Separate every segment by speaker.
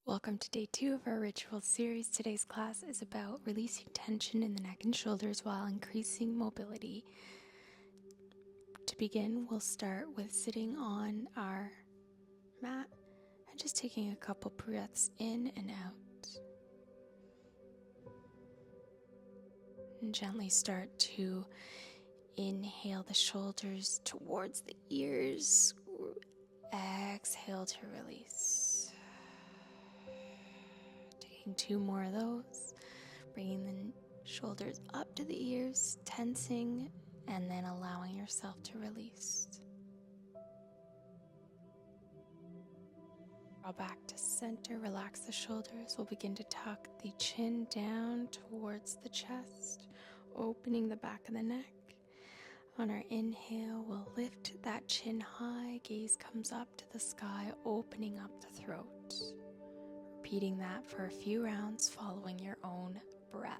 Speaker 1: Welcome to day 2 of our ritual series. Today's class is about releasing tension in the neck and shoulders while increasing mobility. To begin, we'll start with sitting on our mat and just taking a couple breaths in and out. And gently start to inhale the shoulders towards the ears. Exhale to release. Taking 2 more of those, bringing the shoulders up to the ears, tensing, and then allowing yourself to release. Draw back to center, relax the shoulders. We'll begin to tuck the chin down towards the chest, opening the back of the neck. On our inhale, we'll lift that chin high, gaze comes up to the sky, opening up the throat. Repeating that for a few rounds, following your own breath.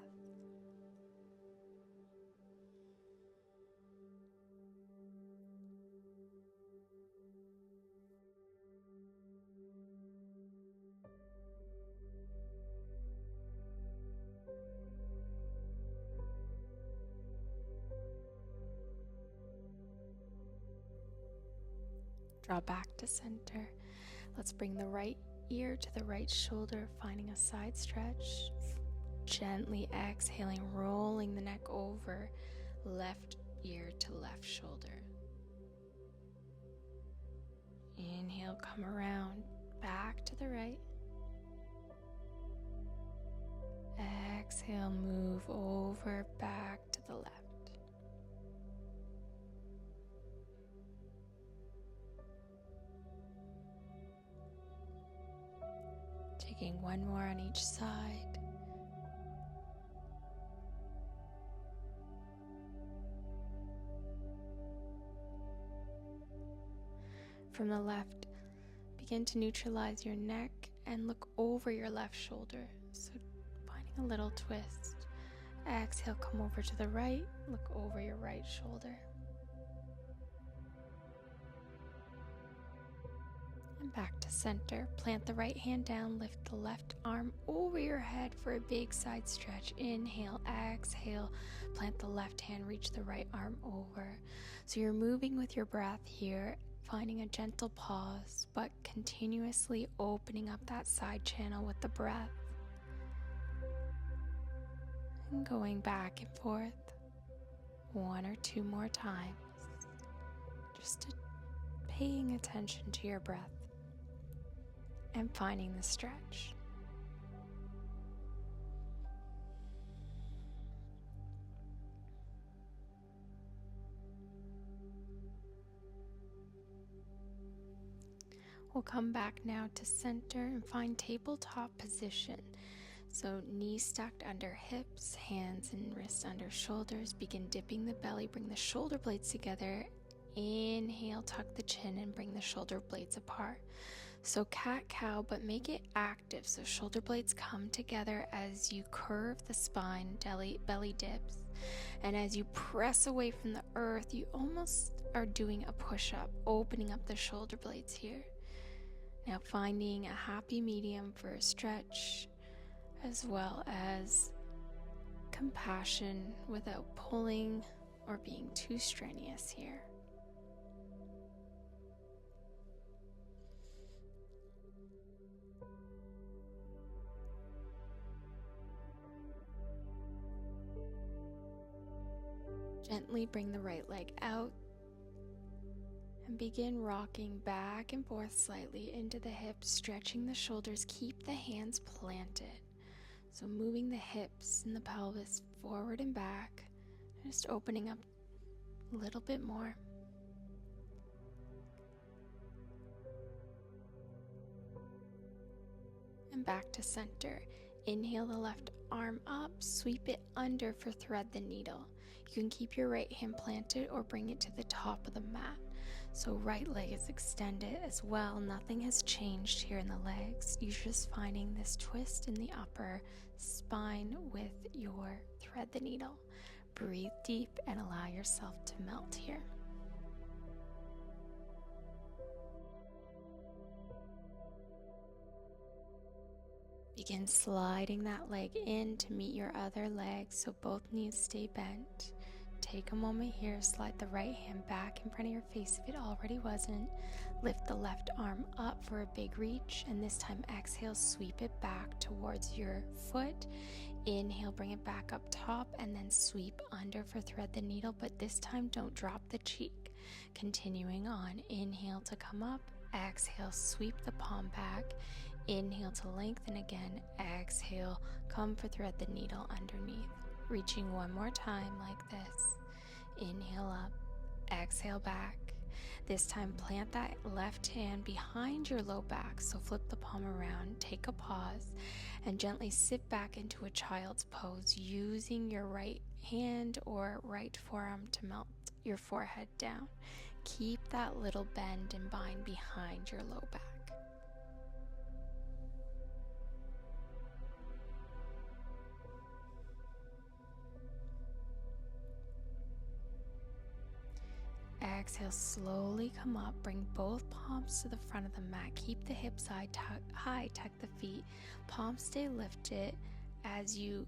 Speaker 1: Draw back to center. Let's bring the right ear to the right shoulder, finding a side stretch. Gently exhaling, rolling the neck over, left ear to left shoulder. Inhale, come around, back to the right. Exhale, move over, back to the left. Taking 1 more on each side. From the left, begin to neutralize your neck and look over your left shoulder. So finding a little twist. Exhale, come over to the right, look over your right shoulder. And back to center. Plant the right hand down, lift the left arm over your head for a big side stretch. Inhale, exhale, plant the left hand, reach the right arm over. So you're moving with your breath here, finding a gentle pause, but continuously opening up that side channel with the breath. And going back and forth 1 or 2 more times. Just paying attention to your breath and finding the stretch. We'll come back now to center and find tabletop position. So knees stacked under hips, hands and wrists under shoulders. Begin dipping the belly, bring the shoulder blades together. Inhale, tuck the chin and bring the shoulder blades apart. So cat-cow, but make it active. So shoulder blades come together as you curve the spine, belly dips. And as you press away from the earth, you almost are doing a push-up, opening up the shoulder blades here. Now finding a happy medium for a stretch, as well as compassion without pulling or being too strenuous here. Gently bring the right leg out and begin rocking back and forth slightly into the hips, stretching the shoulders. Keep the hands planted. So moving the hips and the pelvis forward and back, just opening up a little bit more. And back to center. Inhale the left arm up, sweep it under for thread the needle. You can keep your right hand planted or bring it to the top of the mat. So right leg is extended as well. Nothing has changed here in the legs. You're just finding this twist in the upper spine with your thread the needle. Breathe deep and allow yourself to melt here. Begin sliding that leg in to meet your other leg so both knees stay bent. Take a moment here, slide the right hand back in front of your face if it already wasn't. Lift the left arm up for a big reach, and this time exhale, sweep it back towards your foot. Inhale, bring it back up top, and then sweep under for thread the needle, but this time don't drop the cheek. Continuing on, inhale to come up, exhale, sweep the palm back. Inhale to lengthen again, exhale, come for thread the needle underneath. Reaching one more time like this. Inhale up, exhale back. This time plant that left hand behind your low back, so flip the palm around, take a pause, and gently sit back into a child's pose using your right hand or right forearm to melt your forehead down. Keep that little bend and bind behind your low back. Exhale, slowly come up, bring both palms to the front of the mat, keep the hips high, tuck the feet, palms stay lifted as you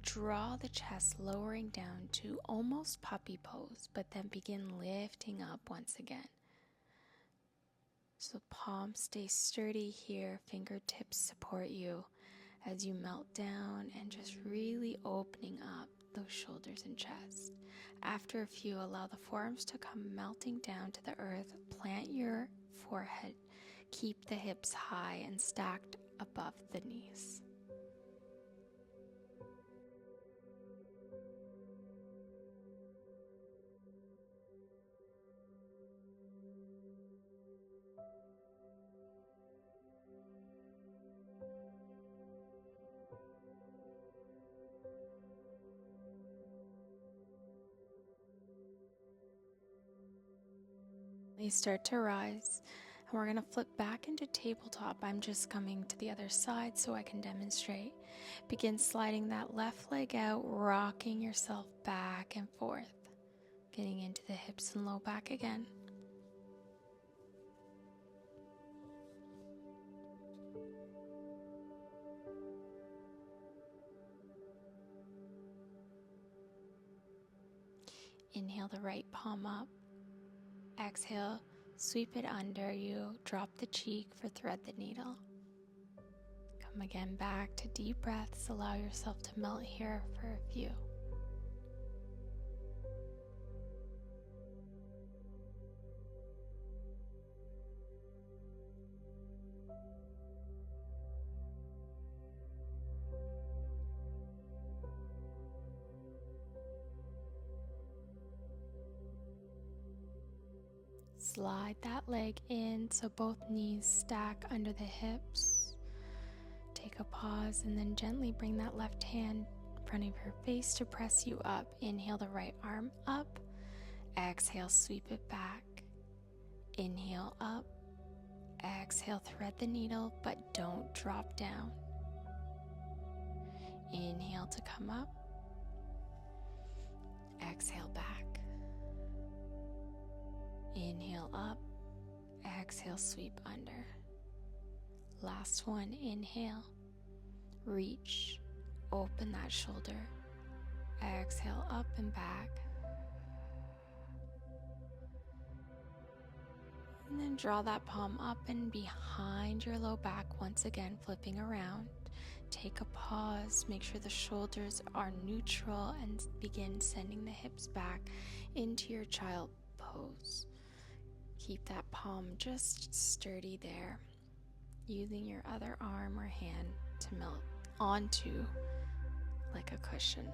Speaker 1: draw the chest lowering down to almost puppy pose, but then begin lifting up once again. So palms stay sturdy here, fingertips support you as you melt down and just really opening up those shoulders and chest. After a few, allow the forearms to come melting down to the earth. Plant your forehead. Keep the hips high and stacked above the knees. They start to rise, and we're going to flip back into tabletop. I'm just coming to the other side so I can demonstrate. Begin sliding that left leg out, rocking yourself back and forth, getting into the hips and low back again. Inhale the right palm up. Exhale, sweep it under you, drop the cheek for thread the needle. Come again back to deep breaths, allow yourself to melt here for a few. Slide that leg in so both knees stack under the hips. Take a pause and then gently bring that left hand in front of your face to press you up. Inhale the right arm up. Exhale, sweep it back. Inhale up. Exhale, thread the needle, but don't drop down. Inhale to come up. Exhale back. Inhale up, exhale, sweep under. Last one, inhale, reach, open that shoulder. Exhale, up and back. And then draw that palm up and behind your low back, once again, flipping around. Take a pause, make sure the shoulders are neutral, and begin sending the hips back into your child pose. Keep that palm just sturdy there, using your other arm or hand to melt onto like a cushion.